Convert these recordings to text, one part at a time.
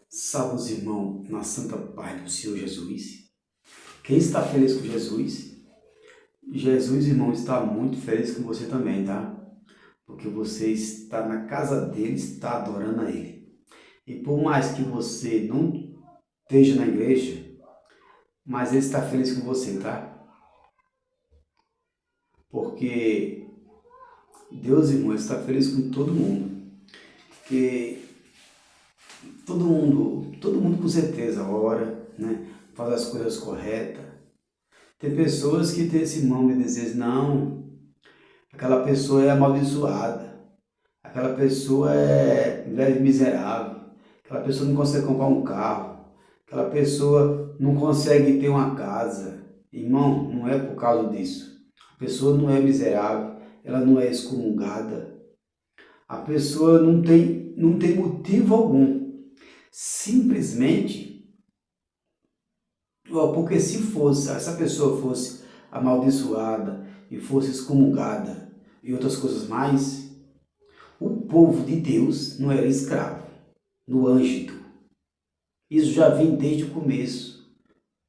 Salve os irmãos na santa paz do Senhor Jesus. Quem está feliz com Jesus? Jesus, irmão, está muito feliz com você também, tá? Porque você está na casa dele, está adorando a ele. E por mais que você não esteja na igreja, mas ele está feliz com você, tá? Porque Deus, irmão, está feliz com todo mundo. Porque todo mundo com certeza ora, né? Faz as coisas corretas. Tem pessoas que têm esse mão de dizer, não, aquela pessoa é amaldiçoada, aquela pessoa é velho miserável, aquela pessoa não consegue comprar um carro, aquela pessoa não consegue ter uma casa. Irmão, não é por causa disso. A pessoa não é miserável, ela não é excomungada, a pessoa não tem motivo algum. Simplesmente, porque se essa pessoa fosse amaldiçoada e fosse excomungada e outras coisas mais, o povo de Deus não era escravo no ângito. Isso já vem desde o começo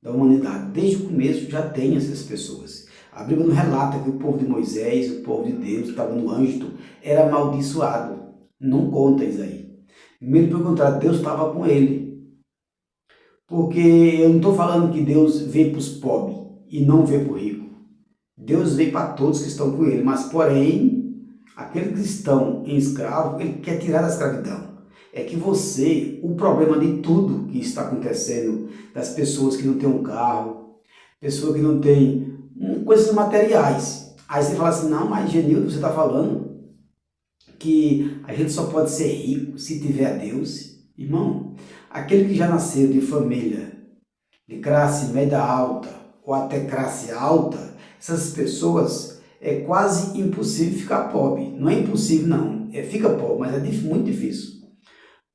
da humanidade. Desde o começo já tem essas pessoas. A Bíblia não relata que o povo de Moisés, o povo de Deus que estava no ângito, era amaldiçoado. Não conta isso aí. Mesmo pelo contrário, Deus estava com ele. Porque eu não estou falando que Deus veio para os pobres e não veio para o rico. Deus veio para todos que estão com ele, mas porém, aqueles que estão em escravo, ele quer tirar da escravidão. É que o problema de tudo que está acontecendo, das pessoas que não têm um carro, pessoas que não têm coisas materiais. Aí você fala assim, não, mas Genildo, você está falando que a gente só pode ser rico se tiver a Deus. Irmão, aquele que já nasceu de família de classe média alta ou até classe alta, essas pessoas é quase impossível ficar pobre. Não é impossível não, fica pobre, mas é muito difícil.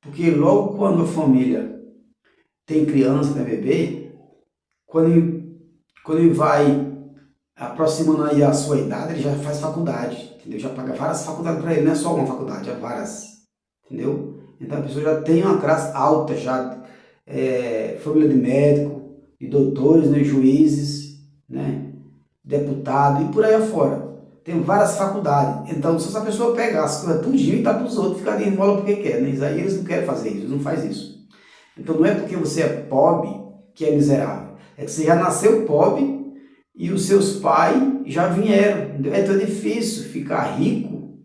Porque logo quando a família tem criança, tem bebê, quando ele vai aproximando aí a sua idade, ele já faz faculdade, entendeu? Já paga várias faculdades para ele, não é só uma faculdade, é várias, entendeu? Então a pessoa já tem uma classe alta, já família de médico, de doutores, né, juízes, né, deputado e por aí afora. Tem várias faculdades. Então, se essa pessoa pegar as coisas tudinho e dar para os outros, ficar de esmola porque quer, né? Aí eles não querem fazer isso, eles não fazem isso. Então, não é porque você é pobre que é miserável. É que você já nasceu pobre e os seus pais já vieram. É tão difícil ficar rico.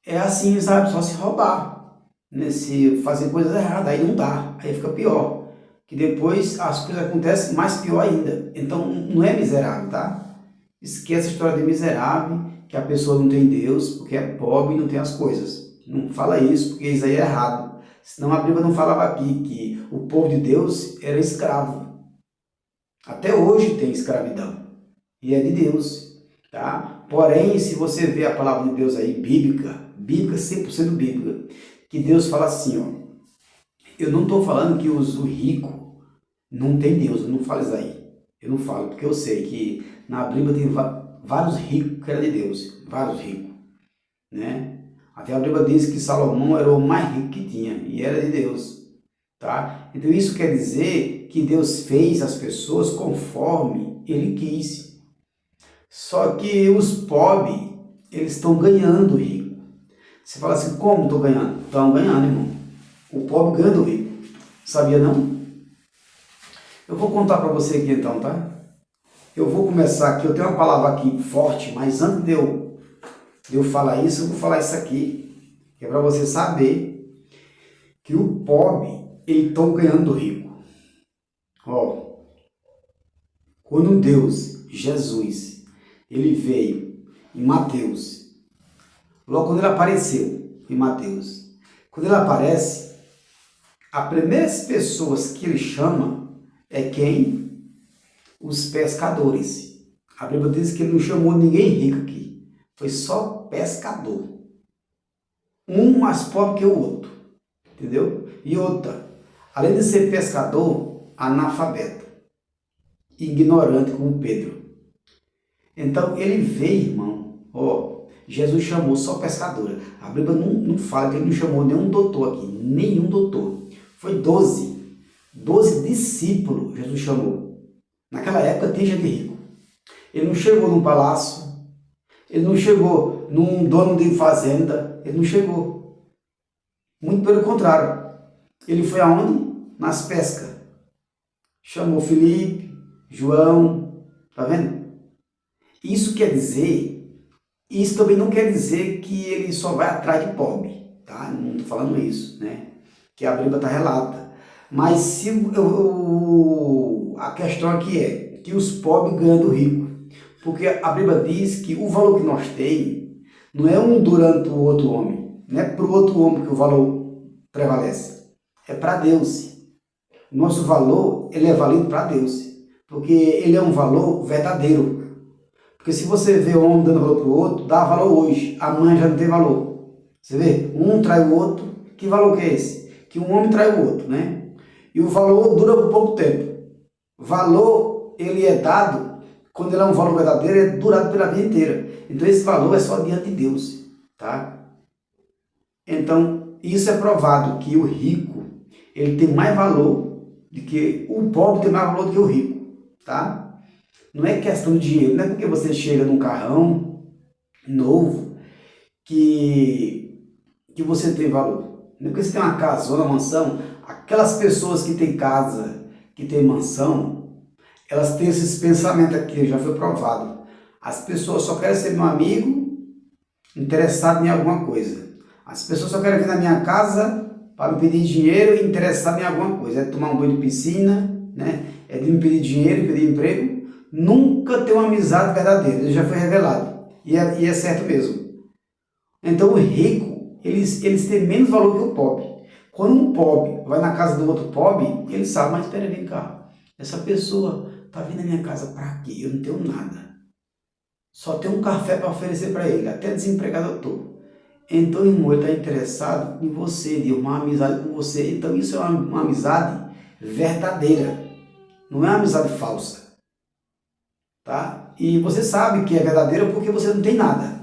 É assim, sabe? Só se roubar, né? Se fazer coisas erradas, aí não dá. Aí fica pior. Que depois as coisas acontecem mais pior ainda. Então, não é miserável, tá? Esquece a história de miserável, que a pessoa não tem Deus, porque é pobre e não tem as coisas. Não fala isso, porque isso aí é errado. Senão a Bíblia não falava aqui que o povo de Deus era escravo. Até hoje tem escravidão. E é de Deus, tá? Porém, se você vê a palavra de Deus aí, bíblica 100% bíblica, que Deus fala assim, ó. Eu não estou falando que o rico não tem Deus, eu não falo isso aí. Eu não falo, porque eu sei que na Bíblia tem vários ricos que eram de Deus, vários ricos, né? Até a Bíblia diz que Salomão era o mais rico que tinha e era de Deus, tá? Então isso quer dizer que Deus fez as pessoas conforme Ele quis. Só que os pobres, eles estão ganhando o rico. Você fala assim, como estão ganhando? Estão ganhando, irmão. O pobre ganha do rico. Sabia não? Eu vou contar para você aqui então, tá? Eu vou começar aqui, eu tenho uma palavra aqui forte, mas antes de eu falar isso, eu vou falar isso aqui, que é para você saber que o pobre, ele está ganhando do rico. Ó, quando Deus, Jesus, ele veio em Mateus, logo quando ele apareceu em Mateus, quando ele aparece, as primeiras pessoas que ele chama é quem? Os pescadores. A Bíblia diz que ele não chamou ninguém rico aqui. Foi só pescador. Um mais pobre que o outro. Entendeu? E outra, além de ser pescador, analfabeto. Ignorante como Pedro. Então ele veio, irmão, ó, Jesus chamou só pescadora. A Bíblia não fala que ele não chamou nenhum doutor aqui, nenhum doutor. Foi 12 discípulos Jesus chamou. Naquela época tem gente rico. Ele não chegou num palácio, ele não chegou num dono de fazenda, ele não chegou. Muito pelo contrário. Ele foi aonde? Nas pescas. Chamou Felipe, João, tá vendo? Isso quer dizer, isso também não quer dizer que ele só vai atrás de pobre, tá? Não estou falando isso, né? Que a Bíblia está relata. Mas se a questão aqui é que os pobres ganham do rico. Porque a Bíblia diz que o valor que nós temos não é um durante o outro homem. Não é para o outro homem que o valor prevalece. É para Deus. Nosso valor, ele é válido para Deus. Porque ele é um valor verdadeiro. Porque se você vê um homem dando valor para o outro, dá valor hoje. Amanhã já não tem valor. Você vê? Um trai o outro. Que valor que é esse? Que um homem trai o outro, né? E o valor dura por pouco tempo. Valor, ele é dado, quando ele é um valor verdadeiro, é durado pela vida inteira. Então esse valor é só diante de Deus, tá? Então, isso é provado que o rico, ele tem mais valor do que o pobre tem mais valor do que o rico, tá? Não é questão de dinheiro, não é porque você chega num carrão novo que você tem valor. Não é porque você tem uma casa ou uma mansão. Aquelas pessoas que têm casa, que têm mansão, elas têm esses pensamentos aqui, já foi provado. As pessoas só querem ser meu amigo, interessado em alguma coisa. As pessoas só querem vir na minha casa para me pedir dinheiro e interessado em alguma coisa. É tomar um banho de piscina, né? É de me pedir dinheiro, pedir emprego. Nunca tem uma amizade verdadeira, isso já foi revelado. E é certo mesmo. Então o rico, eles têm menos valor que o pobre. Quando um pobre vai na casa do outro pobre, ele sabe, mas espera, vem cá. Essa pessoa está vindo na minha casa para quê? Eu não tenho nada. Só tenho um café para oferecer para ele, até desempregado eu estou. Então, irmão, ele está interessado em você, de uma amizade com você. Então, isso é uma amizade verdadeira. Não é uma amizade falsa. Tá? E você sabe que é verdadeira porque você não tem nada.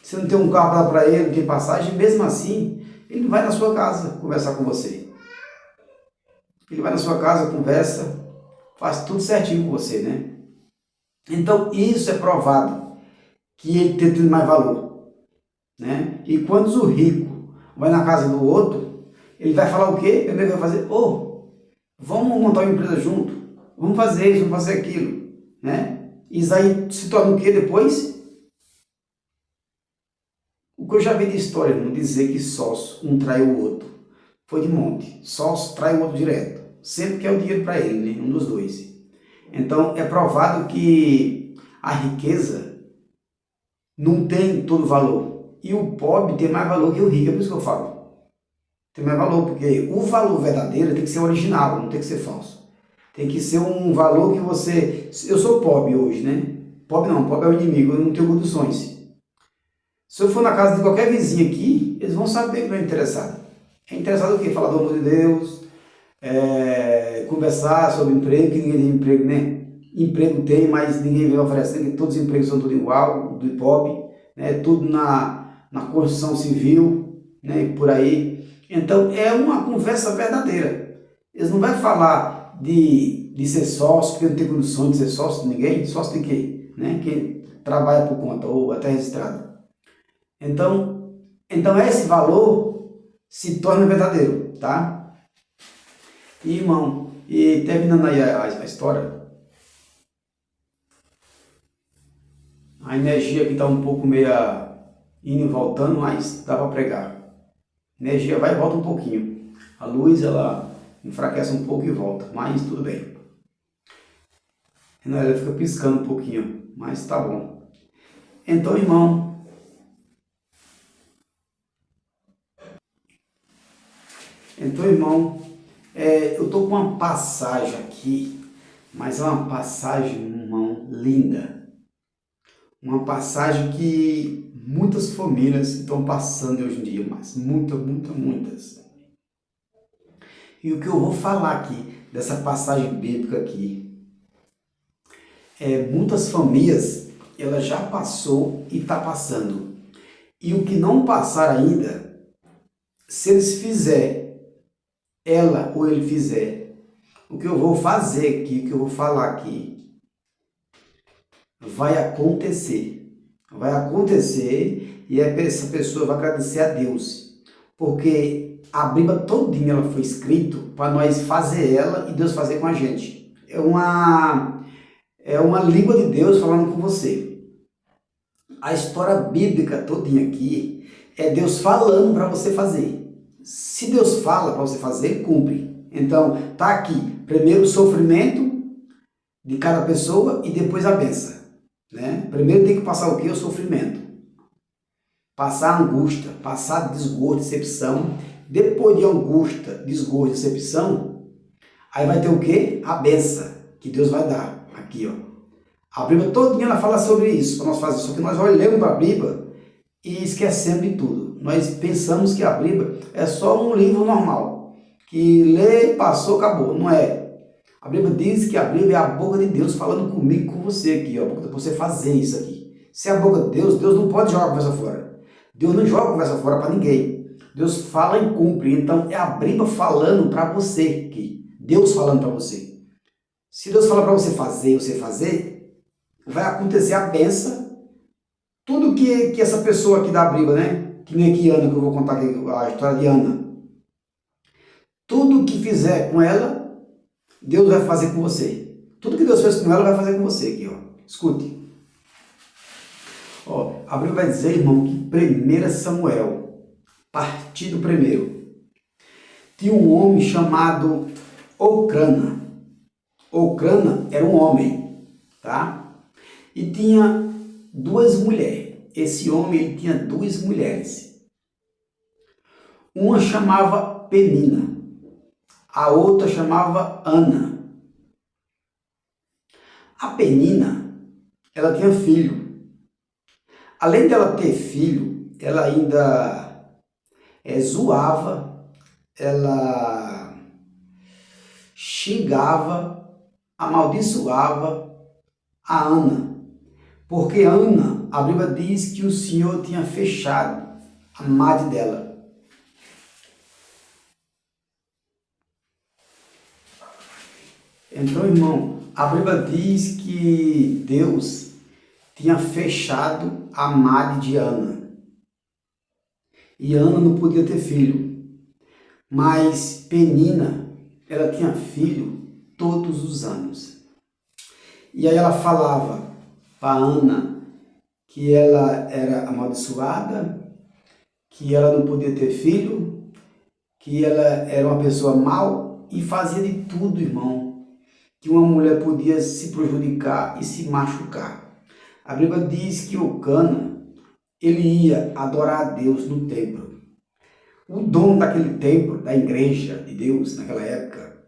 Você não tem um carro para dar para ele, não tem passagem, mesmo assim, ele vai na sua casa conversar com você. Ele vai na sua casa, conversa, faz tudo certinho com você, né? Então, isso é provado que ele tem tido mais valor, né? E quando o rico vai na casa do outro, ele vai falar o quê? Ele vai fazer, vamos montar uma empresa junto, vamos fazer isso, vamos fazer aquilo, né? Isso aí se torna o quê depois? O que eu já vi de história, não dizer que sócio um trai o outro, foi de monte. Sócio trai o outro direto, sempre quer o dinheiro para ele, né? Um dos dois. Então é provado que a riqueza não tem todo valor. E o pobre tem mais valor que o rico, é por isso que eu falo. Tem mais valor, porque o valor verdadeiro tem que ser original, não tem que ser falso. Tem que ser um valor que você... Eu sou pobre hoje, né? Pobre não, pobre é o inimigo, eu não tenho condições. Se eu for na casa de qualquer vizinho aqui, eles vão saber que eu estou interessado. É interessado o quê? Falar do amor de Deus, conversar sobre emprego, que ninguém tem emprego, né? Emprego tem, mas ninguém vem oferecendo, que todos os empregos são tudo igual, do pobre, né? Tudo na construção civil, né? E por aí. Então, é uma conversa verdadeira. Eles não vão falar de ser sócio, porque não tem condições de ser sócio de ninguém. Sócio de quê? Né? Quem trabalha por conta ou até registrado. Então esse valor se torna verdadeiro, tá? E, irmão, e terminando aí a história, a energia aqui está um pouco meia indo e voltando, mas dá para pregar. A energia vai e volta um pouquinho. A luz, ela enfraquece um pouco e volta, mas tudo bem. Ela fica piscando um pouquinho, mas tá bom. Então, irmão, eu estou com uma passagem aqui, mas é uma passagem, irmão, linda. Uma passagem que muitas famílias estão passando hoje em dia, mas muitas. E o que eu vou falar aqui, dessa passagem bíblica aqui, muitas famílias, ela já passou e está passando. E o que não passar ainda, se eles fizer, ela ou ele fizer, o que eu vou fazer aqui, o que eu vou falar aqui, vai acontecer. Vai acontecer e essa pessoa vai agradecer a Deus. Porque a Bíblia todinha ela foi escrita para nós fazer ela e Deus fazer com a gente. É uma língua de Deus falando com você. A história bíblica todinha aqui é Deus falando para você fazer. Se Deus fala para você fazer, ele cumpre. Então, tá aqui, primeiro o sofrimento de cada pessoa e depois a bênção, né? Primeiro tem que passar o quê? O sofrimento. Passar angústia, passar desgosto, decepção. Depois de angústia, desgosto, decepção, aí vai ter o quê? A bênção que Deus vai dar. Aqui, ó. A Bíblia todinha ela fala sobre isso, para nós fazer. Só que nós olhamos para a Bíblia e esquecemos de tudo. Nós pensamos que a Bíblia é só um livro normal, que lê, passou, acabou. Não é. A Bíblia diz que a Bíblia é a boca de Deus falando comigo, com você aqui, ó, para você fazer isso aqui. Se é a boca de Deus, Deus não pode jogar a conversa fora. Deus não joga a conversa fora para ninguém. Deus fala e cumpre. Então é a Bíblia falando para você aqui. Deus falando para você. Se Deus falar para você fazer, vai acontecer a bênção. Tudo que essa pessoa aqui da Bíblia, né? Que nem aqui Ana, que eu vou contar aqui a história de Ana. Tudo que fizer com ela, Deus vai fazer com você. Tudo que Deus fez com ela, vai fazer com você aqui, ó. Escute. Ó, a Bíblia vai dizer, irmão, que 1 Samuel, partido primeiro, tinha um homem chamado Eucana. Eucana era um homem, tá? E tinha duas mulheres. Esse homem ele tinha duas mulheres. Uma chamava Penina, a outra chamava Ana. A Penina, ela tinha filho. Além dela ter filho, ela ainda zoava, ela xingava, amaldiçoava a Ana. Porque Ana, a Bíblia diz que o Senhor tinha fechado a madre dela. Então, irmão, a Bíblia diz que Deus tinha fechado a madre de Ana. E Ana não podia ter filho. Mas Penina, ela tinha filho todos os anos. E aí ela falava para Ana que ela era amaldiçoada, que ela não podia ter filho, que ela era uma pessoa mau e fazia de tudo, irmão, que uma mulher podia se prejudicar e se machucar. A Bíblia diz que Eucana, ele ia adorar a Deus no templo. O dono daquele templo, da igreja de Deus naquela época,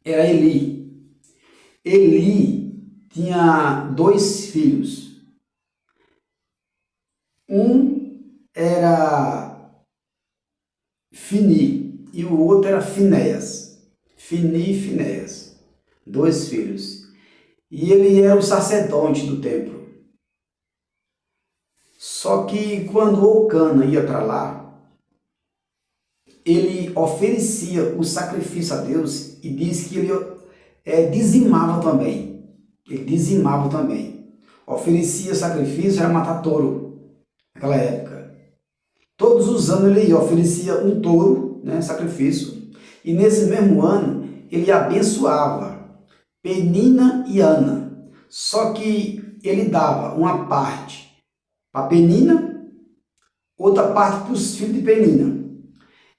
era Eli. Eli tinha dois filhos. Um era Fini e o outro era Finéias. Fini e Finéias. Dois filhos. E ele era o sacerdote do templo. Só que quando Eucana ia para lá, ele oferecia o sacrifício a Deus e diz que ele dizimava também. Ele dizimava também. Oferecia sacrifício, era matar touro naquela época. Todos os anos ele oferecia um touro, né, sacrifício. E nesse mesmo ano ele abençoava Penina e Ana. Só que ele dava uma parte para Penina, outra parte para os filhos de Penina.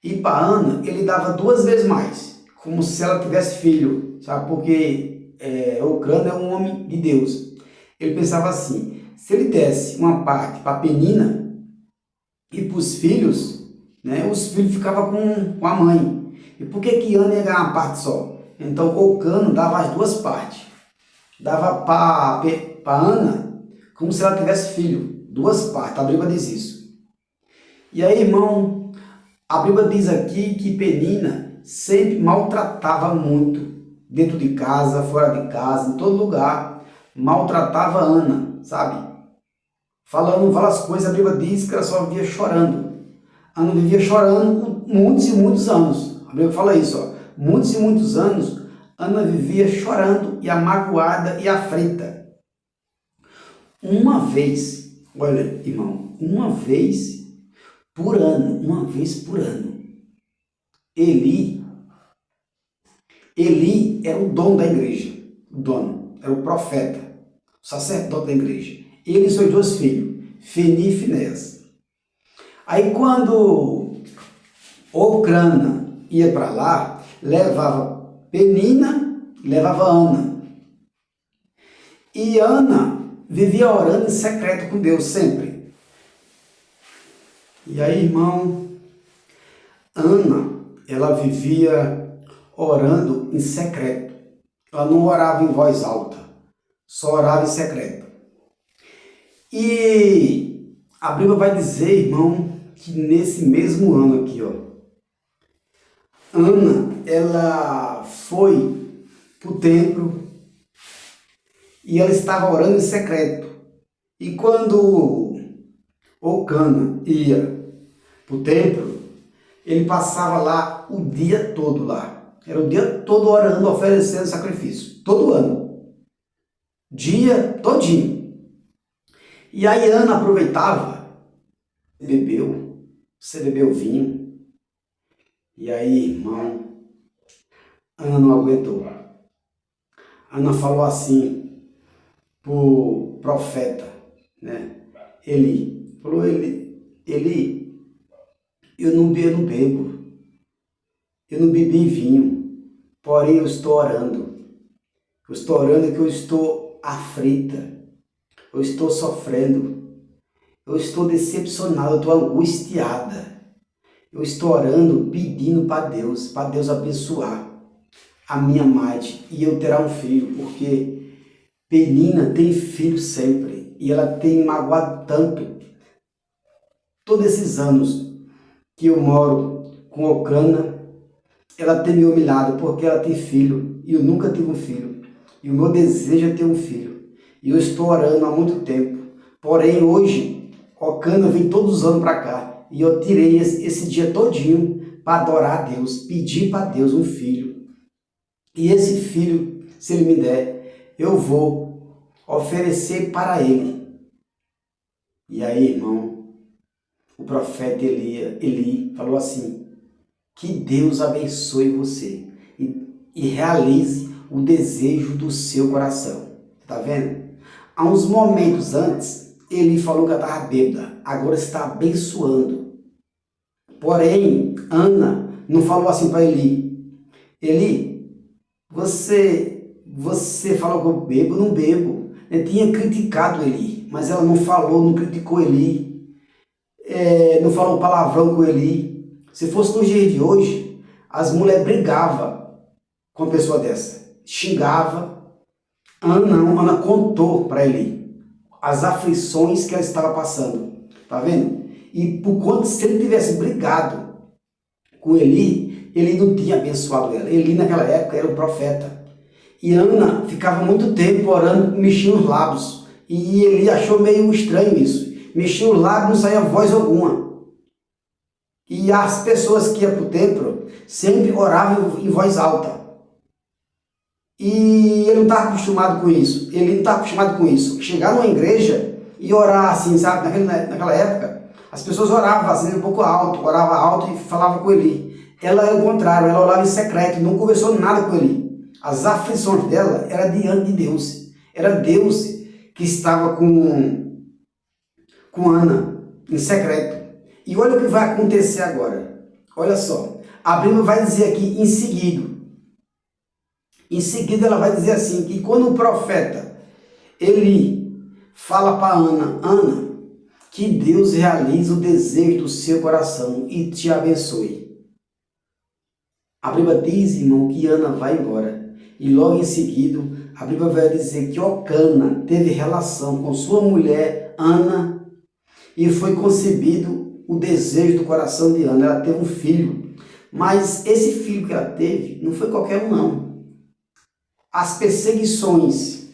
E para Ana, ele dava 2 vezes mais, como se ela tivesse filho, sabe? Porque Eucana é um homem de Deus. Ele pensava assim, se ele desse uma parte para Penina e para os filhos, né, os filhos ficavam com a mãe. E por que Ana ia ganhar uma parte só? Então Eucana dava as 2 partes. Dava para Ana como se ela tivesse filho. 2 partes, a Bíblia diz isso. E aí, irmão, a Bíblia diz aqui que Penina sempre maltratava muito, dentro de casa, fora de casa, em todo lugar, maltratava Ana, sabe? falando várias coisas, a Bíblia diz que ela só vivia chorando. Ana vivia chorando muitos e muitos anos. A Bíblia fala isso, ó. Muitos e muitos anos, Ana vivia chorando e amagoada e aflita. Uma vez, olha, irmão, uma vez por ano, Eli era o dono da igreja, era o profeta, o sacerdote da igreja. Ele e seus 2 filhos, Feni e Finéas. Aí quando Ocrana ia para lá, levava Penina, levava Ana. E Ana vivia orando em secreto com Deus sempre. E aí, irmão, Ana, ela vivia orando em secreto. Ela não orava em voz alta, só orava em secreto. E a Bíblia vai dizer, irmão, que nesse mesmo ano aqui, ó, Ana, ela foi para o templo e ela estava orando em secreto. E quando Ocana ia para o templo, ele passava lá o dia todo lá. Era o dia todo orando, oferecendo sacrifício. Todo ano. Dia todinho. E aí Ana aproveitava, você bebeu vinho. E aí, irmão, Ana não aguentou. Ana falou assim pro profeta, né? Eli, falou, Eli, eu não bebo, eu não bebi vinho, porém eu estou orando. Eu estou orando que eu estou aflita, eu estou sofrendo, eu estou decepcionada, eu estou angustiada. Eu estou orando, pedindo para Deus abençoar a minha mãe e eu terá um filho, porque Penina tem filho sempre e ela tem magoado tanto. Todos esses anos que eu moro com Ocrana, ela tem me humilhado porque ela tem filho e eu nunca tive um filho. E o meu desejo é ter um filho. E eu estou orando há muito tempo. Porém, hoje, Ocrana vem todos os anos para cá. E eu tirei esse dia todinho para adorar a Deus, pedir para Deus um filho. E esse filho, se ele me der, eu vou oferecer para ele. E aí, irmão, o profeta Eli falou assim, que Deus abençoe você e realize o desejo do seu coração. Tá vendo? Há uns momentos antes, Eli falou que ela estava bêbada, agora está abençoando. Porém, Ana não falou assim para Eli, você falou que eu bebo? Eu não bebo. Eu tinha criticado Eli, mas ela não falou, não criticou Eli, não falou palavrão com Eli. Se fosse no dia de hoje, as mulheres brigavam com uma pessoa dessa, xingava. Ana contou para Eli as aflições que ela estava passando, tá vendo? E por quanto se ele tivesse brigado com Eli, ele não tinha abençoado ela. Eli naquela época era o profeta. E Ana ficava muito tempo orando, mexia os lábios. E Eli achou meio estranho isso. Mexia os lábios, não saía voz alguma. E as pessoas que iam para o templo sempre oravam em voz alta. E ele não estava acostumado com isso. Ele não estava acostumado com isso. Chegar numa igreja e orar assim, sabe? Naquela época, as pessoas oravam assim um pouco alto, orava alto e falava com Eli. Ela era o contrário, ela orava em secreto, não conversou nada com Eli. As aflições dela eram diante de Deus. Era Deus que estava com Ana, em secreto. E olha o que vai acontecer agora. Olha só. A Bíblia vai dizer aqui em seguida. Em seguida ela vai dizer assim, que quando o profeta Eli fala para Ana, que Deus realize o desejo do seu coração e te abençoe. A Bíblia diz, irmão, que Ana vai embora. E logo em seguida, a Bíblia vai dizer que Ocana teve relação com sua mulher, Ana, e foi concebido o desejo do coração de Ana. Ela teve um filho. Mas esse filho que ela teve não foi qualquer um, não. As perseguições,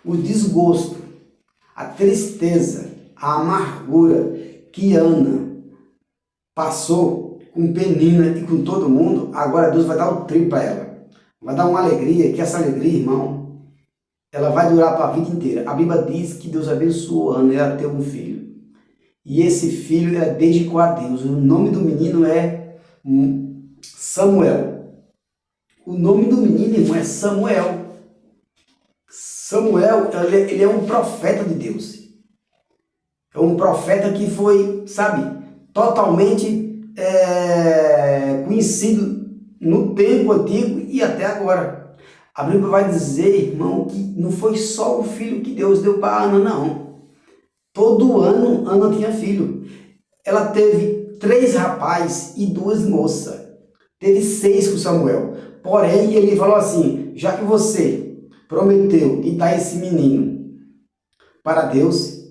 o desgosto, a tristeza, a amargura que Ana passou com Penina e com todo mundo, agora Deus vai dar o triplo para ela. Vai dar uma alegria, que essa alegria, irmão, ela vai durar para a vida inteira. A Bíblia diz que Deus abençoou Ana e ela teve um filho. E esse filho ela dedicou a Deus. O nome do menino é Samuel. O nome do menino, irmão, é Samuel. Samuel, ele é um profeta de Deus. É um profeta que foi, sabe, totalmente conhecido no tempo antigo e até agora. A Bíblia vai dizer, irmão, que não foi só o filho que Deus deu para Ana, não. Todo ano Ana tinha filho. Ela teve 3 rapazes e 2 moças. Teve 6 com Samuel. Porém, ele falou assim, já que você prometeu e dar esse menino para Deus,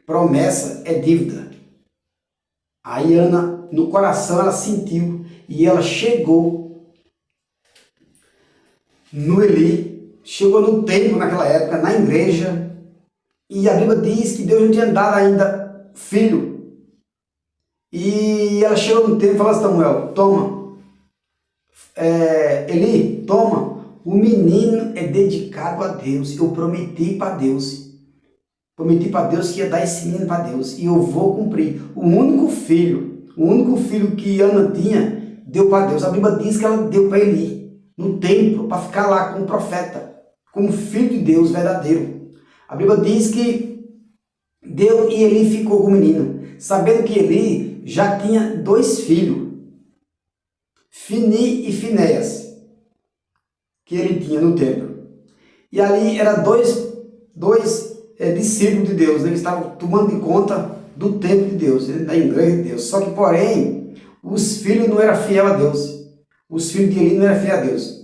promessa é dívida. Aí Ana, no coração, ela sentiu e ela chegou no Eli, chegou no templo naquela época, na igreja, e a Bíblia diz que Deus não tinha dado ainda filho. E ela chegou no templo e falou assim, Samuel, toma, Eli, toma, o menino é dedicado a Deus, eu prometi para Deus. Prometi para Deus que ia dar esse menino para Deus e eu vou cumprir. O único filho que Ana tinha, deu para Deus. A Bíblia diz que ela deu para Eli, no templo, para ficar lá como profeta, como filho de Deus verdadeiro. A Bíblia diz que deu e Eli ficou com o menino, sabendo que Eli já tinha 2 filhos, Fini e Finéias, que ele tinha no templo. E ali eram dois discípulos de Deus, eles estavam tomando de conta do templo de Deus, da igreja de Deus. Só que, porém, os filhos não eram fiéis a Deus. Os filhos de Eli não eram fiéis a Deus.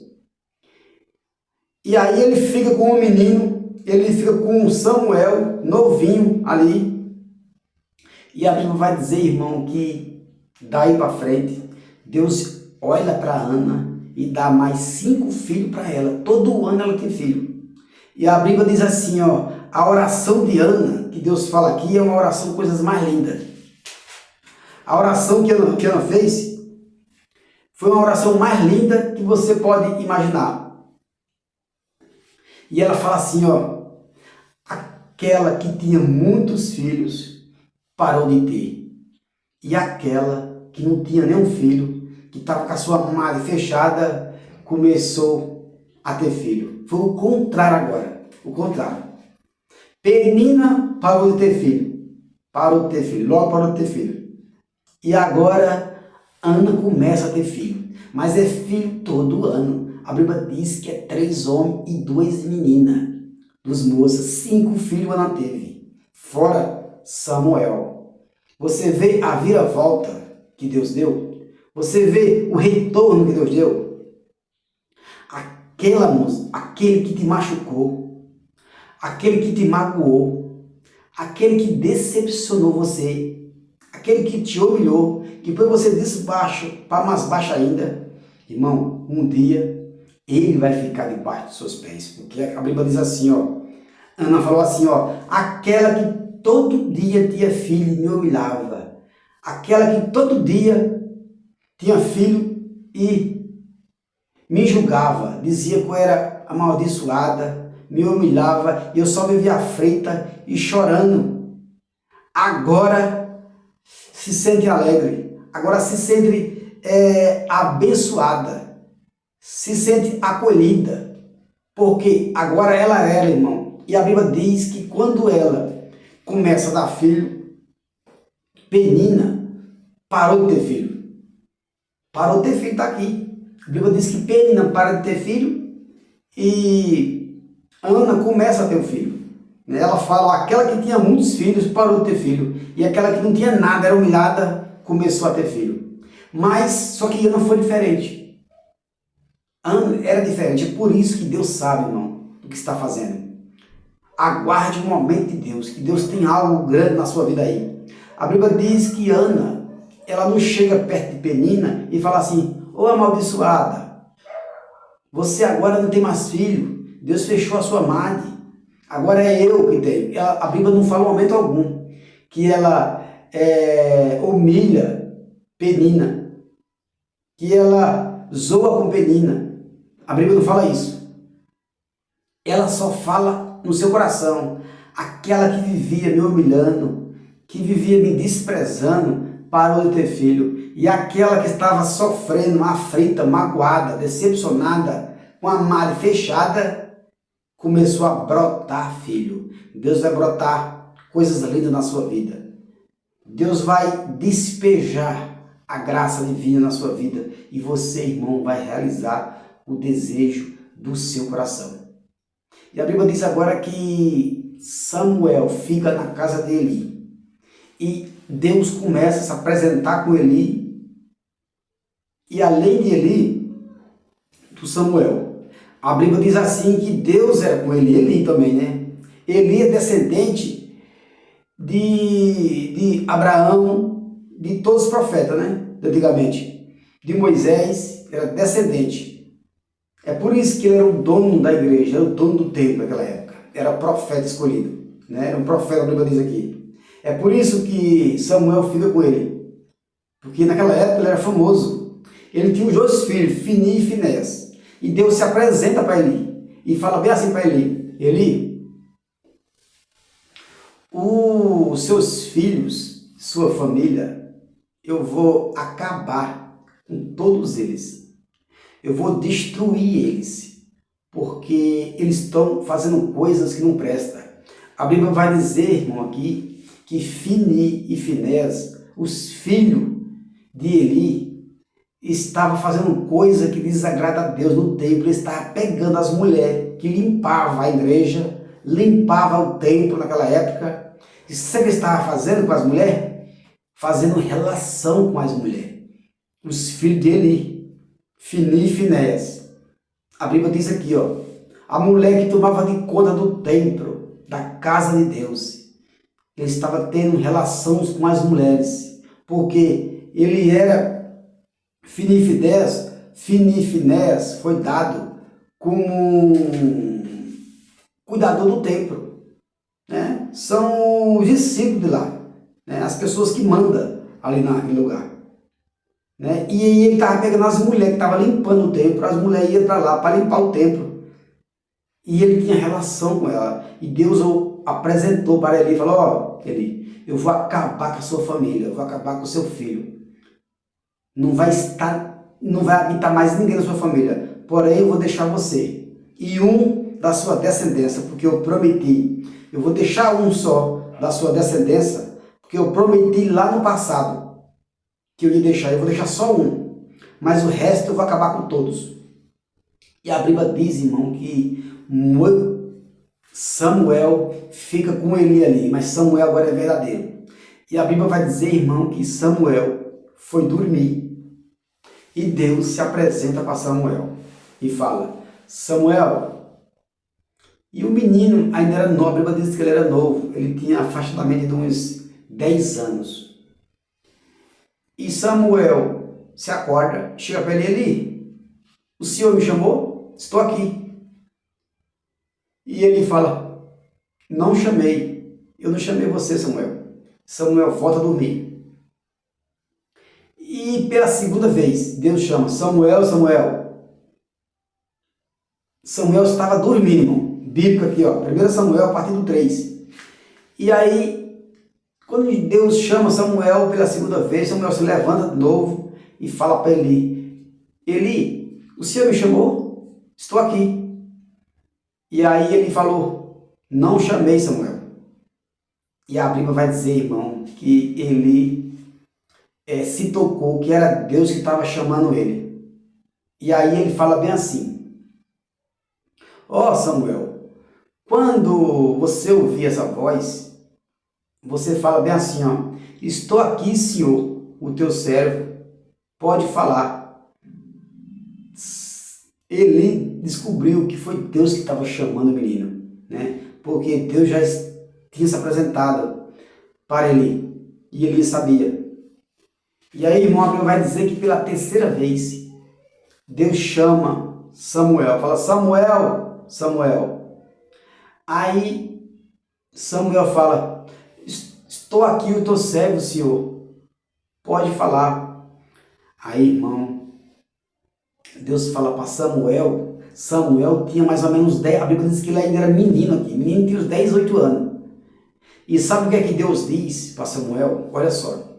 E aí ele fica com o menino, ele fica com Samuel, novinho ali. E a Bíblia vai dizer, irmão, que daí para frente, Deus olha para Ana e dá mais 5 filhos para ela. Todo ano ela tem filho. E a Bíblia diz assim, ó, a oração de Ana, que Deus fala aqui, é uma oração de coisas mais lindas. A oração que Ana fez foi uma oração mais linda que você pode imaginar. E ela fala assim, ó, aquela que tinha muitos filhos parou de ter. E aquela que não tinha nenhum filho, que estava com a sua madre fechada, começou a ter filho. Foi o contrário agora, o contrário. Penina parou de ter filho, logo parou de ter filho. E agora Ana começa a ter filho, mas é filho todo ano. A Bíblia diz que é 3 homens e 2 meninas, 2 moças, 5 filhos Ana teve, fora Samuel. Você vê a viravolta que Deus deu? Você vê o retorno que Deus deu? Aquela moça, aquele que te machucou, aquele que te magoou, aquele que decepcionou você, aquele que te humilhou, que põe você desbaixo para mais baixo ainda, irmão, um dia ele vai ficar debaixo dos seus pés, porque a Bíblia diz assim, ó, Ana falou assim, ó, aquela que todo dia tinha filho e me humilhava, aquela que todo dia tinha filho e me julgava, dizia que eu era amaldiçoada, me humilhava e eu só vivia aflita e chorando. Agora se sente alegre, agora se sente abençoada, se sente acolhida, porque agora ela era, irmão. E a Bíblia diz que quando ela começa a dar filho, Penina parou de ter filho. Parou de ter filho, está aqui. A Bíblia diz que Penina para de ter filho e Ana começa a ter um filho. Ela fala, aquela que tinha muitos filhos parou de ter filho. E aquela que não tinha nada, era humilhada, começou a ter filho. Mas, só que Ana foi diferente. Ana era diferente. É por isso que Deus sabe, irmão, o que está fazendo. Aguarde o momento de Deus, que Deus tem algo grande na sua vida aí. A Bíblia diz que Ana, ela não chega perto de Penina e fala assim, ô amaldiçoada, você agora não tem mais filho, Deus fechou a sua madre, agora é eu que tenho. A Bíblia não fala em momento algum que ela humilha Penina, que ela zoa com Penina. A Bíblia não fala isso. Ela só fala no seu coração. Aquela que vivia me humilhando, que vivia me desprezando, parou de ter filho. E aquela que estava sofrendo, aflita, magoada, decepcionada, com a malha fechada, começou a brotar filho. Deus vai brotar coisas lindas na sua vida. Deus vai despejar a graça divina na sua vida. E você, irmão, vai realizar o desejo do seu coração. E a Bíblia diz agora que Samuel fica na casa de Eli. E Deus começa a se apresentar com Eli. E além de Eli, do Samuel. A Bíblia diz assim que Deus era com Eli. Eli também, né? Eli é descendente de Abraão, de todos os profetas, né? Antigamente. De Moisés, era descendente. É por isso que ele era o dono da igreja, era o dono do templo naquela época. Era profeta escolhido, né? Era um profeta, a Bíblia diz aqui. É por isso que Samuel fica com ele. Porque naquela época ele era famoso. Ele tinha os dois filhos, Fini e Finéias. E Deus se apresenta para Eli e fala bem assim para Eli: Eli, os seus filhos, sua família, eu vou acabar com todos eles. Eu vou destruir eles, porque eles estão fazendo coisas que não prestam. A Bíblia vai dizer, irmão, aqui, que Fini e Finéias, os filhos de Eli, estavam fazendo coisa que desagrada a Deus no templo. Eles estavam pegando as mulheres que limpavam a igreja, limpavam o templo naquela época. E sabe o que eles estavam fazendo com as mulheres? Fazendo relação com as mulheres. Os filhos de Eli. Fini e Finéias. A Bíblia diz aqui, ó, a mulher que tomava de conta do templo, da casa de Deus, ele estava tendo relações com as mulheres, porque ele era Fini e Finéias foi dado como cuidador do templo, né? São os discípulos de lá, né? As pessoas que mandam ali naquele lugar. Né? E aí ele estava pegando as mulheres que estavam limpando o templo, as mulheres iam para lá para limpar o templo. E ele tinha relação com ela. E Deus o apresentou para ele e falou: ó, Eli, eu vou acabar com a sua família, eu vou acabar com o seu filho. Não vai habitar mais ninguém na sua família, porém eu vou deixar você e um da sua descendência, porque eu prometi. Eu vou deixar um só da sua descendência, porque eu prometi lá no passado que eu ia deixar. Eu vou deixar só um, mas o resto eu vou acabar com todos. E a Bíblia diz, irmão, que Samuel fica com Eli ali, mas Samuel agora é verdadeiro. E a Bíblia vai dizer, irmão, que Samuel foi dormir e Deus se apresenta para Samuel e fala: Samuel. E o menino ainda era novo. A Bíblia diz que ele era novo, ele tinha afaixadamente de uns 10 anos. E Samuel se acorda, chega para ele: Eli, o senhor me chamou? Estou aqui. E ele fala: não chamei, eu não chamei você, Samuel. Samuel volta a dormir. E pela segunda vez, Deus chama: Samuel, Samuel. Samuel estava dormindo, irmão. Bíblico aqui, ó, 1 Samuel, a partir do 3. E aí, quando Deus chama Samuel pela segunda vez, Samuel se levanta de novo e fala para Eli: Eli, o senhor me chamou? Estou aqui. E aí ele falou: não chamei, Samuel. E a Bíblia vai dizer, irmão, que Eli se tocou que era Deus que estava chamando ele. E aí ele fala bem assim: ó, Samuel, quando você ouvir essa voz, você fala bem assim, ó: estou aqui, Senhor, o teu servo, pode falar. Ele descobriu que foi Deus que estava chamando o menino, né? Porque Deus já tinha se apresentado para ele e ele sabia. E aí, irmão, a Bíblia vai dizer que pela terceira vez Deus chama Samuel, fala: Samuel, Samuel. Aí Samuel fala: estou aqui, o teu servo, Senhor. Pode falar. Aí, irmão, Deus fala para Samuel. Samuel tinha mais ou menos 10, a Bíblia diz que ele ainda era menino aqui. Menino tinha uns 10, 8 anos. E sabe o que é que Deus diz para Samuel? Olha só.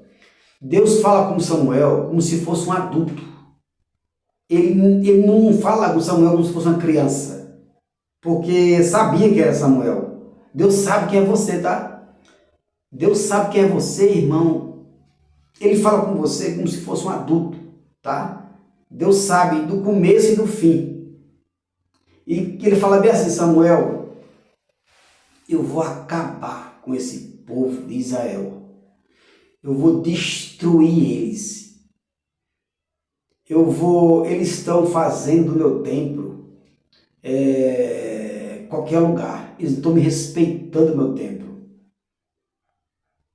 Deus fala com Samuel como se fosse um adulto. Ele não fala com Samuel como se fosse uma criança. Porque sabia que era Samuel. Deus sabe quem é você, tá? Deus sabe quem é você, irmão. Ele fala com você como se fosse um adulto, tá? Deus sabe do começo e do fim. E ele fala bem assim, Samuel, eu vou acabar com esse povo de Israel. Eu vou destruir eles. Eles estão fazendo do meu templo qualquer lugar. Eles estão me respeitando o meu templo.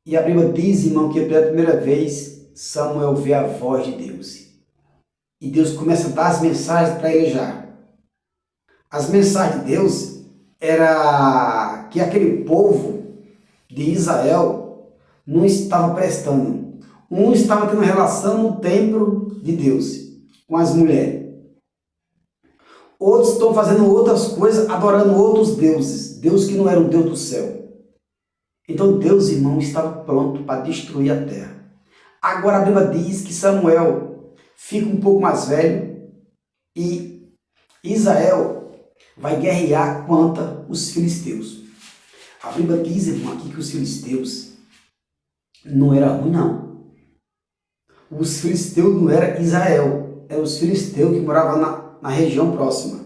E a Bíblia diz, irmão, que pela primeira vez Samuel vê a voz de Deus. E Deus começa a dar as mensagens para ele já. As mensagens de Deus era que aquele povo de Israel não estava prestando. Um estava tendo relação no templo de Deus com as mulheres. Outros estão fazendo outras coisas, adorando outros deuses. Deus que não era o Deus do céu. Então Deus, irmão, estava pronto para destruir a terra. Agora a Bíblia diz que Samuel fica um pouco mais velho e Israel vai guerrear contra os filisteus. A Bíblia diz, irmão, aqui que os filisteus não eram ruins, não. Os filisteus não eram Israel, eram os filisteus que moravam na região próxima.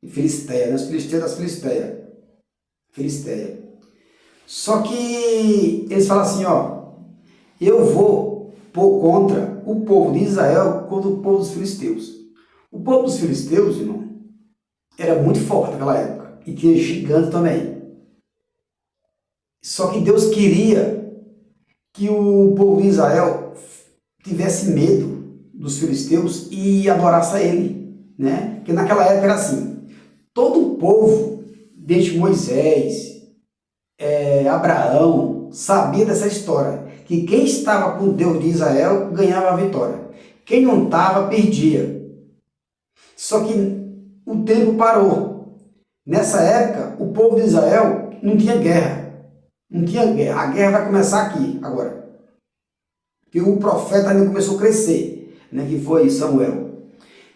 Em Filisteia, né? Os filisteus das Filisteia. Só que eles falam assim, ó, eu vou pôr contra o povo de Israel contra o povo dos filisteus. O povo dos filisteus, irmão, era muito forte naquela época e tinha gigante também. Só que Deus queria que o povo de Israel tivesse medo dos filisteus e adorasse a ele, né? Porque naquela época era assim, todo o povo, desde Moisés, Abraão, sabia dessa história, que quem estava com o Deus de Israel ganhava a vitória, quem não estava perdia. Só que o tempo parou. Nessa época, o povo de Israel não tinha guerra. Não tinha guerra. A guerra vai começar aqui, agora. E o profeta ainda começou a crescer, né, que foi Samuel.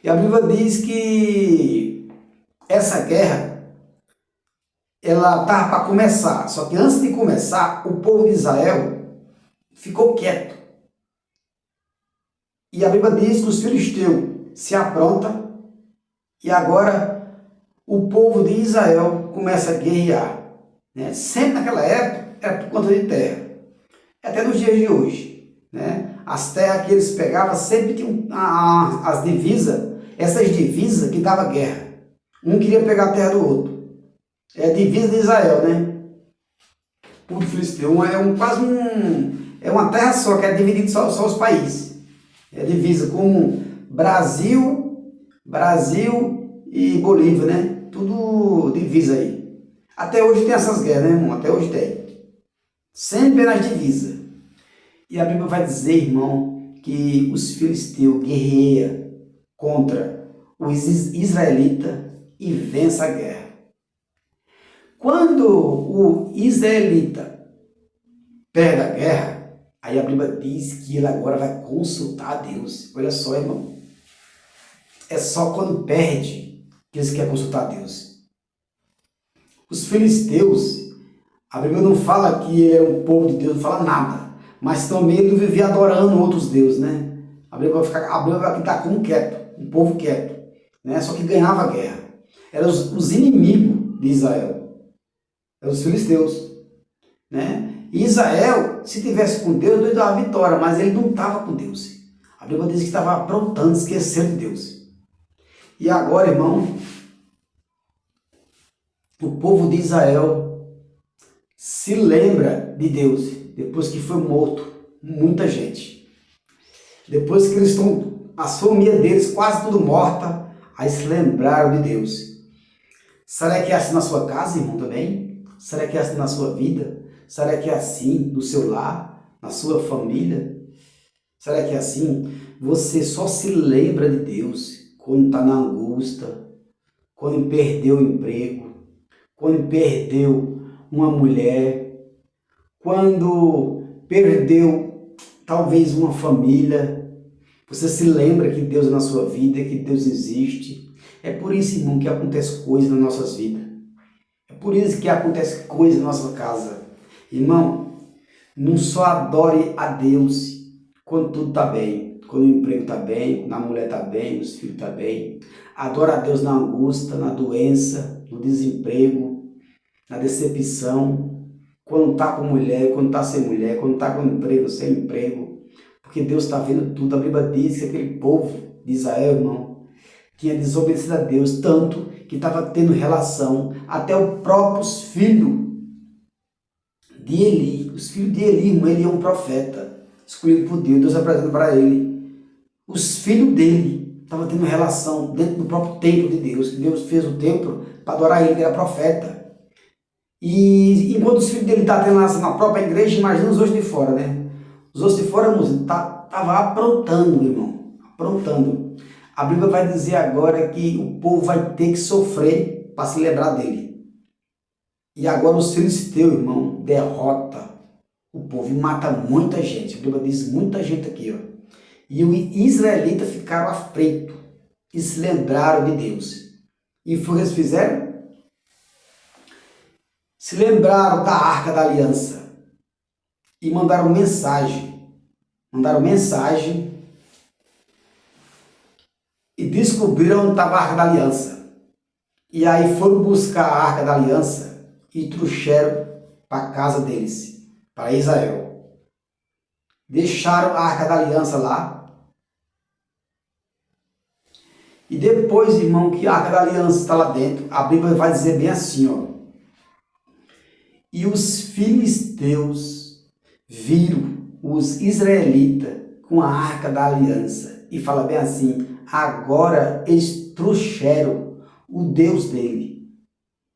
E a Bíblia diz que essa guerra, ela estava para começar. Só que antes de começar, o povo de Israel ficou quieto. E a Bíblia diz que os filisteus se aprontam e agora o povo de Israel começa a guerrear, né? Sempre naquela época era por conta de terra. Até nos dias de hoje, né? As terras que eles pegavam sempre tinham as divisas, essas divisas que davam guerra. Um queria pegar a terra do outro. É a divisa de Israel, né? O filisteu é uma terra só, que é dividida só os países. É divisa com Brasil e Bolívia, né? Tudo divisa aí. Até hoje tem essas guerras, né, irmão? Até hoje tem. Sempre nas divisas. E a Bíblia vai dizer, irmão, que os filisteus guerreiam contra os israelitas e vence a guerra. Quando o israelita perde a guerra, aí a Bíblia diz que ele agora vai consultar a Deus. Olha só, irmão. É só quando perde que eles querem consultar a Deus. Os filisteus, a Bíblia não fala que ele era um povo de Deus, não fala nada. Mas também ele não vivia adorando outros deuses, né? A Bíblia vai ficar como quieto, um povo quieto, né? Só que ganhava a guerra. Eram os inimigos de Israel. Eram os filisteus, né? E Israel, se tivesse com Deus, ele dava vitória, mas ele não estava com Deus. A Bíblia diz que estava aprontando, esquecendo de Deus. E agora, irmão, o povo de Israel se lembra de Deus, depois que foi morto muita gente. Depois que eles estão, a família deles quase tudo morta, aí se lembraram de Deus. Será que é assim na sua casa, irmão, também? Será que é assim na sua vida? Será que é assim no seu lar, na sua família? Será que é assim? Você só se lembra de Deus quando está na angústia, quando perdeu o emprego, quando perdeu uma mulher, quando perdeu talvez uma família. Você se lembra que Deus é na sua vida, que Deus existe. É por isso, irmão, que acontece coisas nas nossas vidas. É por isso que acontece coisas na nossa casa. Irmão, não só adore a Deus quando tudo está bem. Quando o emprego está bem, quando a mulher está bem, os filhos estão bem. Adora a Deus na angústia, na doença, no desemprego, na decepção. Quando está com mulher, quando está sem mulher, quando está com emprego, sem emprego. Porque Deus está vendo tudo. A Bíblia diz que aquele povo de Israel, irmão, tinha desobedecido a Deus tanto que estava tendo relação até os próprios filhos de Eli. Os filhos de Eli, irmão, ele é um profeta escolhido por Deus. Deus apresenta para ele. Os filhos dele estavam tendo relação dentro do próprio templo de Deus. Deus fez o templo para adorar ele, que era profeta. E enquanto os filhos dele estavam tendo relação na própria igreja, imagina os outros de fora, né? Os outros de fora, estavam aprontando, irmão. Aprontando. A Bíblia vai dizer agora que o povo vai ter que sofrer para se lembrar dele. E agora os filisteus, irmão, derrota o povo e mata muita gente. A Bíblia diz muita gente aqui, ó. E os israelitas ficaram aflitos e se lembraram de Deus. E foi o que eles fizeram? Se lembraram da Arca da Aliança e mandaram mensagem. Mandaram mensagem e descobriram onde estava a Arca da Aliança. E aí foram buscar a Arca da Aliança e trouxeram para a casa deles, para Israel. Deixaram a Arca da Aliança lá. E depois, irmão, que a Arca da Aliança está lá dentro, a Bíblia vai dizer bem assim, ó. E os filisteus viram os israelitas com a Arca da Aliança. E fala bem assim, agora eles trouxeram o Deus dele.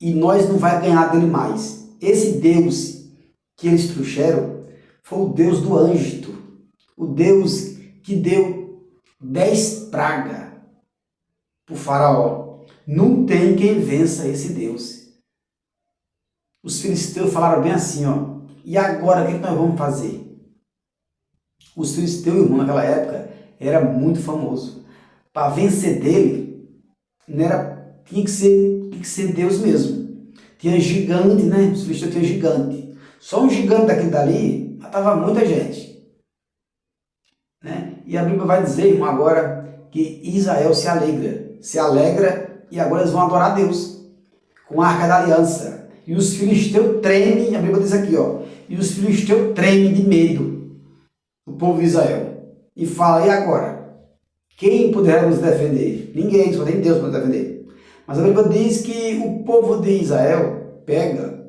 E nós não vai ganhar dele mais. Esse Deus que eles trouxeram foi o Deus do Êxodo. O Deus que deu 10 pragas para o faraó. Não tem quem vença esse Deus. Os filisteus falaram bem assim, ó. E agora, o que nós vamos fazer? Os filisteus, irmão, naquela época, era muito famoso. Para vencer dele, não era, tinha que ser Deus mesmo. Tinha gigante, né? Os filisteus tinham gigante. Só um gigante daquele dali matava muita gente. Né? E a Bíblia vai dizer, irmão, agora que Israel se alegra e agora eles vão adorar a Deus com a Arca da Aliança. E os filisteus tremem, a Bíblia diz aqui, ó, e os filisteus tremem de medo, o povo de Israel. E fala, e agora? Quem poderá nos defender? Ninguém, só tem Deus para nos defender. Mas a Bíblia diz que o povo de Israel pega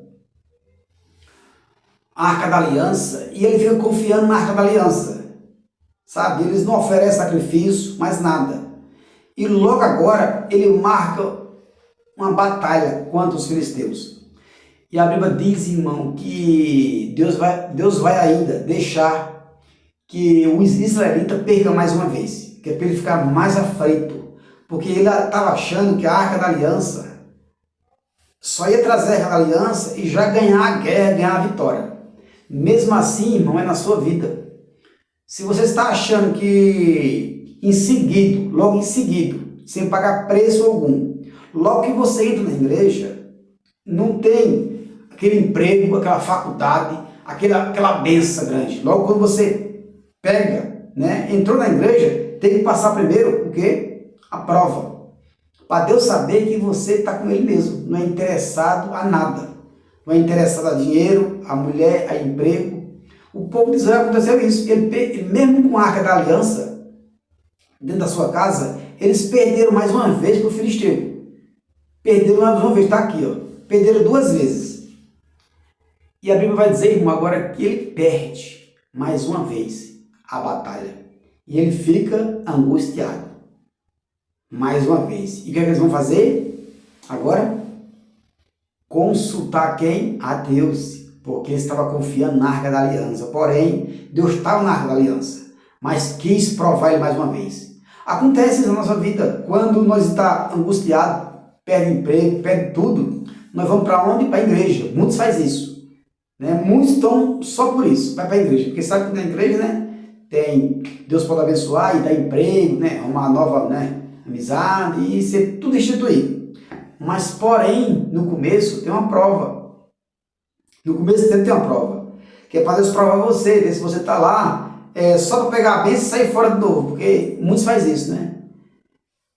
a Arca da Aliança e ele fica confiando na Arca da Aliança. Sabe? Eles não oferecem sacrifício, mais nada. E logo agora ele marca uma batalha contra os filisteus. E a Bíblia diz, irmão, que Deus vai ainda deixar que o israelita perca mais uma vez, que é para ele ficar mais aflito, porque ele estava achando que a Arca da Aliança só ia trazer a Arca da Aliança e já ganhar a guerra, ganhar a vitória. Mesmo assim, irmão, é na sua vida. Se você está achando que logo em seguida, sem pagar preço algum, logo que você entra na igreja, não tem aquele emprego, aquela faculdade, aquela benção grande. Logo quando você pega, né, entrou na igreja, tem que passar primeiro o quê? A prova. Para Deus saber que você está com Ele mesmo, não é interessado a nada. Não é interessado a dinheiro, a mulher, a emprego. O povo de Israel aconteceu isso. Ele mesmo com a Arca da Aliança, dentro da sua casa, eles perderam mais uma vez para o filisteu. Perderam mais uma vez, está aqui, ó. Perderam 2 vezes. E a Bíblia vai dizer, irmão, agora que ele perde mais uma vez a batalha. E ele fica angustiado. Mais uma vez. E o que é que eles vão fazer? Agora, consultar quem? A Deus. porque eles estavam confiando na Arca da Aliança. Porém, Deus estava na Arca da Aliança, mas quis provar ele mais uma vez. Acontece isso na nossa vida, quando nós estamos angustiados, perde emprego, perde tudo, nós vamos para onde? Para a igreja. Muitos fazem isso, né? Muitos estão só por isso, vai para a igreja, porque sabe que na igreja, né, tem, Deus pode abençoar e dar emprego, né, uma nova, né, amizade e ser tudo instituído. Mas, porém, no começo tem uma prova. No começo sempre tem uma prova, que é para Deus provar você, ver se você está lá, só para pegar a bênção e sair fora de novo, porque muitos fazem isso, né?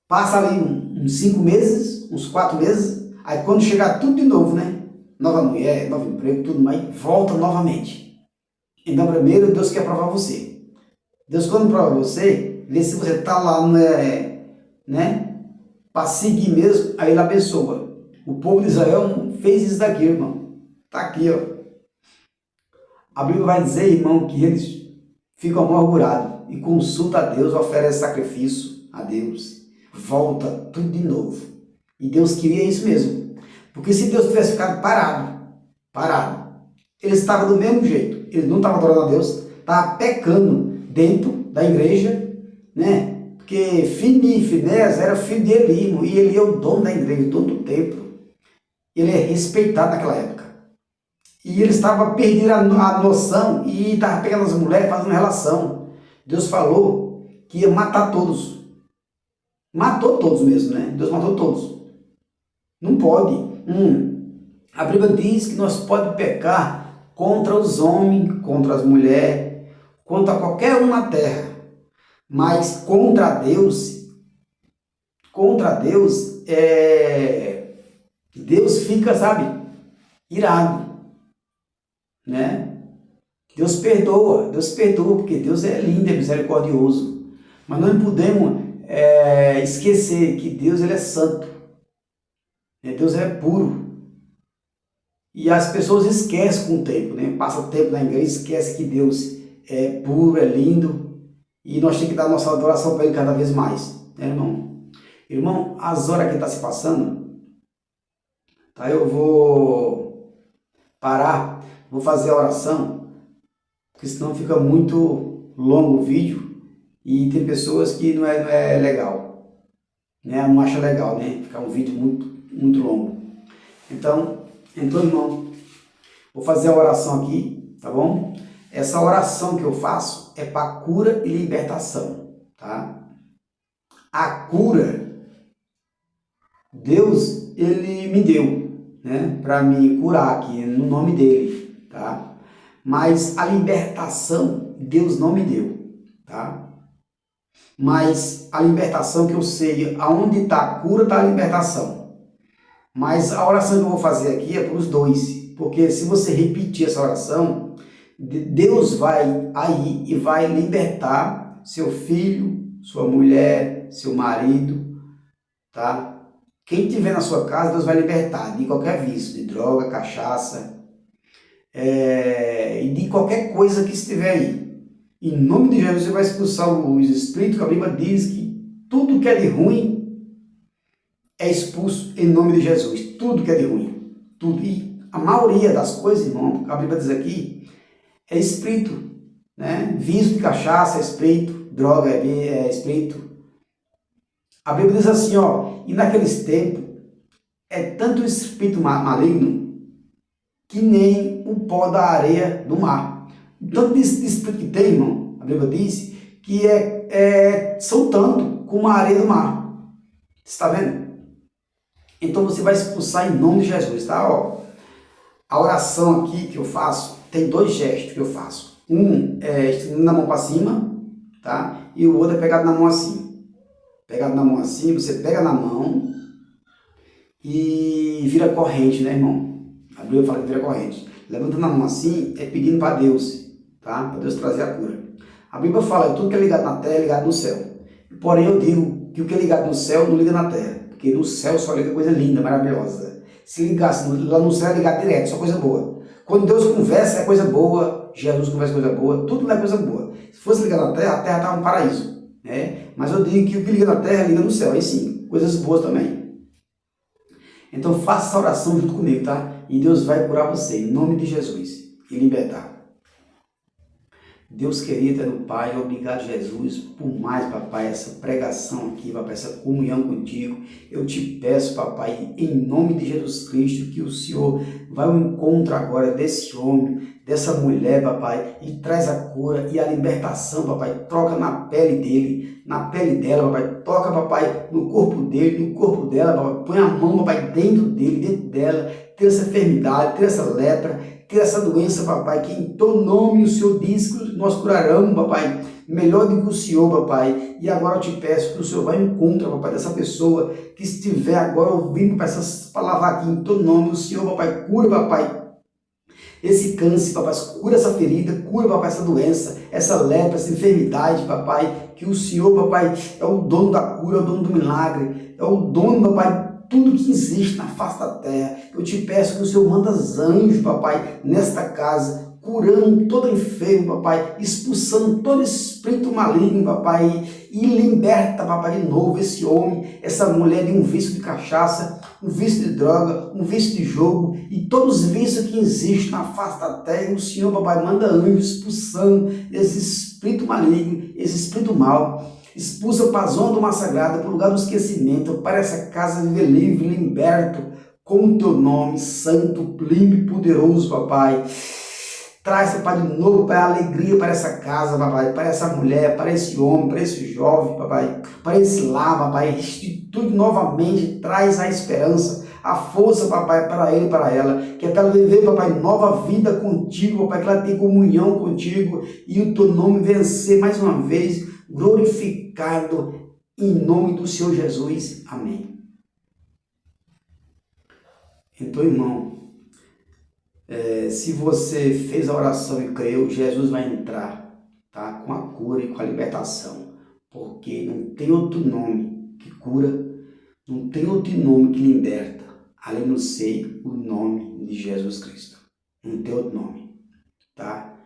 Passa ali uns 5 meses, uns 4 meses, aí quando chegar tudo de novo, né? Nova mulher, novo emprego, tudo mais, volta novamente. Então, primeiro, Deus quer provar você. Deus, quando prova você, vê se você está lá, né? Para seguir mesmo, aí Ele abençoa. O povo de Israel fez isso daqui, irmão. Está aqui, ó. A Bíblia vai dizer, irmão, que eles ficam amargurados e consulta a Deus, oferece sacrifício a Deus, volta tudo de novo. E Deus queria isso mesmo. Porque se Deus tivesse ficado parado, eles estavam do mesmo jeito. Eles não estavam adorando a Deus, estavam pecando dentro da igreja, né? Porque Finéias era filho de Eli, irmão, e Eli é o dono da igreja, o dono do templo. Ele é respeitado naquela época. E ele estava perdendo a noção e estava pegando as mulheres, fazendo relação. Deus falou que ia matar todos. Matou todos mesmo, né? Deus matou todos. Não pode. A Bíblia diz que nós podemos pecar contra os homens, contra as mulheres, contra qualquer um na terra. Mas contra Deus, Deus fica, sabe, irado. Né? Deus perdoa, porque Deus é lindo, é misericordioso. Mas não podemos esquecer que Deus ele é santo, né? Deus é puro. E as pessoas esquecem com o tempo, né? Passa o tempo na igreja, esquece que Deus é puro, é lindo. E nós temos que dar nossa adoração para Ele cada vez mais, né, irmão? Irmão, as horas que estão se passando, tá? Eu vou parar. Vou fazer a oração, porque senão fica muito longo o vídeo e tem pessoas que não é legal, né? Não acha legal, né? Ficar um vídeo muito longo. Então, irmão, vou fazer a oração aqui, tá bom? Essa oração que eu faço é para cura e libertação, tá? A cura, Deus, Ele me deu, né? Para me curar aqui, no nome dEle. Tá? Mas a libertação Deus não me deu, tá? Mas a libertação que eu sei, aonde está a cura, está a libertação. Mas a oração que eu vou fazer aqui é para os dois, porque se você repetir essa oração, Deus vai aí e vai libertar seu filho, sua mulher, seu marido, tá? Quem tiver na sua casa, Deus vai libertar de qualquer vício, de droga, cachaça, e de qualquer coisa que estiver aí. Em nome de Jesus, você vai expulsar os espíritos, que a Bíblia diz que tudo que é de ruim é expulso em nome de Jesus. Tudo que é de ruim. Tudo. E a maioria das coisas, irmão, a Bíblia diz aqui, é espírito, né? Vício de cachaça é espírito, droga é espírito. A Bíblia diz assim, ó, e naqueles tempos é tanto o espírito maligno que nem o pó da areia do mar. Tanto de espírito que tem, irmão, a Bíblia diz que são tanto como a areia do mar. Você está vendo? Então você vai expulsar em nome de Jesus, tá? Ó, a oração aqui que eu faço, tem 2 gestos que eu faço. Um é estendendo a mão para cima, tá? E o outro é pegado na mão assim. Pegado na mão assim, você pega na mão e vira corrente, né, irmão? A Bíblia fala que vira corrente. Levantando a mão assim, é pedindo para Deus, tá? Para Deus trazer a cura. A Bíblia fala que tudo que é ligado na terra é ligado no céu. Porém, eu digo que o que é ligado no céu não liga na terra. Porque no céu só liga coisa linda, maravilhosa. Se ligasse lá no céu é ligado direto, só coisa boa. Quando Deus conversa é coisa boa, Jesus conversa coisa boa, tudo é coisa boa. Se fosse ligar na terra, a terra estava um paraíso, né? Mas eu digo que o que liga na terra liga no céu, aí sim, coisas boas também. Então faça essa oração junto comigo, tá? E Deus vai curar você, em nome de Jesus, e libertar. Deus querido, é do Pai, obrigado, Jesus, por mais, papai, essa pregação aqui, papai, essa comunhão contigo. Eu te peço, papai, em nome de Jesus Cristo, que o Senhor vai ao encontro agora desse homem, dessa mulher, papai, e traz a cura e a libertação, papai. Troca na pele dele, na pele dela, papai. Toca, papai, no corpo dele, no corpo dela, papai. Põe a mão, papai, dentro dele, dentro dela. Tira essa enfermidade, tira essa lepra, tira essa doença, papai, que em teu nome o Senhor diz que nós curaremos, papai, melhor do que o Senhor, papai. E agora eu te peço que o Senhor vá em encontro, papai, dessa pessoa que estiver agora ouvindo, papai, essas palavras aqui em teu nome, o Senhor, papai, cura, papai, esse câncer, papai, cura essa ferida, cura, papai, essa doença, essa lepra, essa enfermidade, papai, que o Senhor, papai, é o dono da cura, é o dono do milagre, é o dono, papai, tudo que existe na face da terra. Eu te peço que o Senhor manda anjos, papai, nesta casa, curando todo enfermo, papai, expulsando todo espírito maligno, papai, e liberta, papai, de novo esse homem, essa mulher de um vício de cachaça, um vício de droga, um vício de jogo e todos os vícios que existem na face da terra. E o Senhor, papai, manda anjos expulsando esse espírito maligno, esse espírito mal. Expulsa para a zona do mar sagrado, para o lugar do esquecimento, para essa casa viver livre, liberto, com o teu nome santo, limpo e poderoso, papai. Traz, papai, de novo, pai, alegria para essa casa, papai, para essa mulher, para esse homem, para esse jovem, papai, para esse lar, papai. Restitui novamente, traz a esperança, a força, papai, para ele e para ela, que é para ela viver, papai, nova vida contigo, papai, que ela tenha comunhão contigo e o teu nome vencer mais uma vez, glorificado em nome do Senhor Jesus. Amém. Então, irmão, se você fez a oração e creu, Jesus vai entrar, tá? Com a cura e com a libertação, porque não tem outro nome que cura, não tem outro nome que liberta, além de ser o nome de Jesus Cristo. Não tem outro nome, tá?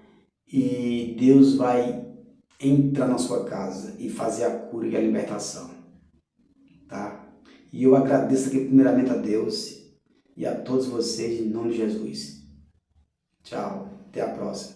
E Deus vai entrar na sua casa e fazer a cura e a libertação, tá? E eu agradeço aqui primeiramente a Deus e a todos vocês em nome de Jesus. Tchau, até a próxima.